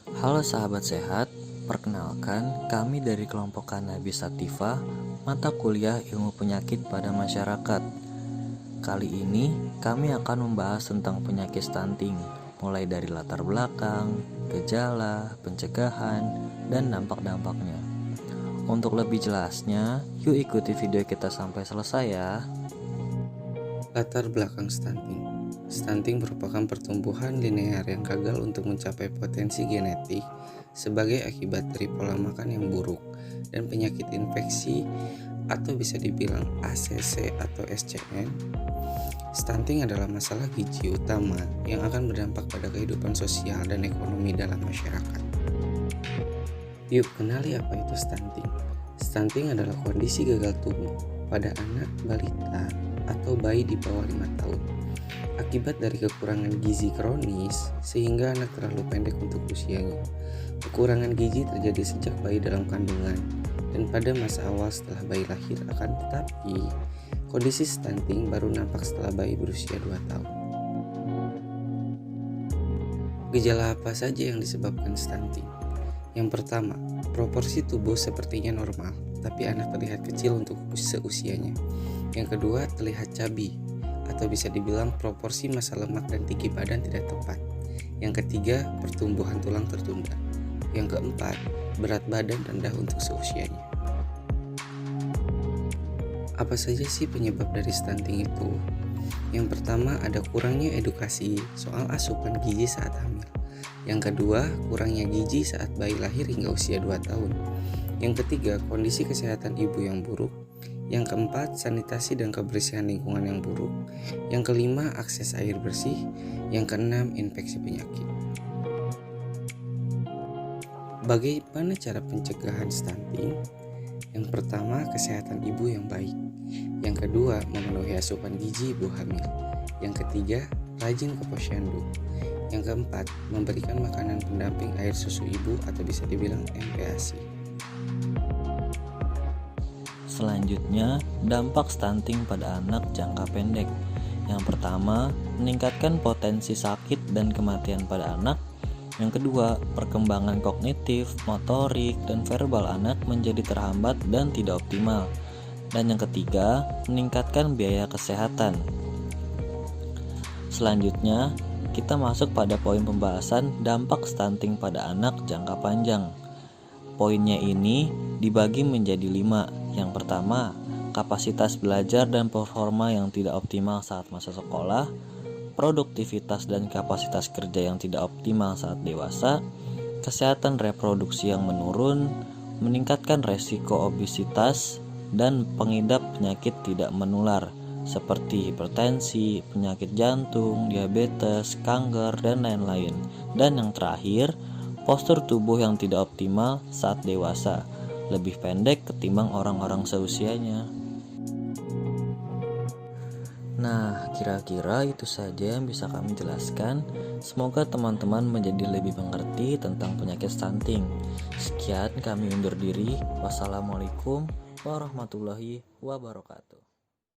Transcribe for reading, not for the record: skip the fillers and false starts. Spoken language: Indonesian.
Halo sahabat sehat, perkenalkan kami dari kelompok Cannabis Sativa, mata kuliah ilmu penyakit pada masyarakat. Kali ini kami akan membahas tentang penyakit stunting, mulai dari latar belakang, gejala, pencegahan, dan dampak-dampaknya. Untuk lebih jelasnya, yuk ikuti video kita sampai selesai ya. Latar belakang stunting. Stunting merupakan pertumbuhan linear yang gagal untuk mencapai potensi genetik sebagai akibat dari pola makan yang buruk dan penyakit infeksi atau bisa dibilang ACC atau SCN. Stunting adalah masalah gizi utama yang akan berdampak pada kehidupan sosial dan ekonomi dalam masyarakat. Yuk kenali apa itu stunting. Stunting adalah kondisi gagal tumbuh pada anak balita atau bayi di bawah 5 tahun akibat dari kekurangan gizi kronis sehingga anak terlalu pendek untuk usianya. Kekurangan gizi terjadi sejak bayi dalam kandungan dan pada masa awal setelah bayi lahir, akan tetapi kondisi stunting baru nampak setelah bayi berusia 2 tahun. Gejala apa saja yang disebabkan stunting? Yang pertama, proporsi tubuh sepertinya normal, tapi anak terlihat kecil untuk seusianya. Yang kedua, terlihat cabi, atau bisa dibilang proporsi massa lemak dan tinggi badan tidak tepat. Yang ketiga, pertumbuhan tulang tertunda. Yang keempat, berat badan rendah untuk seusianya. Apa saja sih penyebab dari stunting itu? Yang pertama, ada kurangnya edukasi soal asupan gizi saat hamil. Yang kedua, kurangnya gizi saat bayi lahir hingga usia 2 tahun. Yang ketiga, kondisi kesehatan ibu yang buruk. Yang keempat, sanitasi dan kebersihan lingkungan yang buruk. Yang kelima, akses air bersih. Yang keenam, infeksi penyakit. Bagaimana cara pencegahan stunting? Yang pertama, kesehatan ibu yang baik. Yang kedua, memenuhi asupan gizi ibu hamil. Yang ketiga, rajin ke posyandu. Yang keempat, memberikan makanan pendamping air susu ibu atau bisa dibilang MPASI. Selanjutnya, dampak stunting pada anak jangka pendek. Yang pertama, meningkatkan potensi sakit dan kematian pada anak. Yang kedua, perkembangan kognitif, motorik, dan verbal anak menjadi terhambat dan tidak optimal. Dan yang ketiga, meningkatkan biaya kesehatan. Selanjutnya, kita masuk pada poin pembahasan dampak stunting pada anak jangka panjang. Poinnya ini dibagi menjadi 5. Yang pertama, kapasitas belajar dan performa yang tidak optimal saat masa sekolah, produktivitas dan kapasitas kerja yang tidak optimal saat dewasa, kesehatan reproduksi yang menurun, meningkatkan resiko obesitas, dan pengidap penyakit tidak menular seperti hipertensi, penyakit jantung, diabetes, kanker, dan lain-lain. Dan yang terakhir, postur tubuh yang tidak optimal saat dewasa, lebih pendek ketimbang orang-orang seusianya. Nah, kira-kira itu saja yang bisa kami jelaskan. Semoga teman-teman menjadi lebih mengerti tentang penyakit stunting. Sekian, kami undur diri. Wassalamualaikum warahmatullahi wabarakatuh.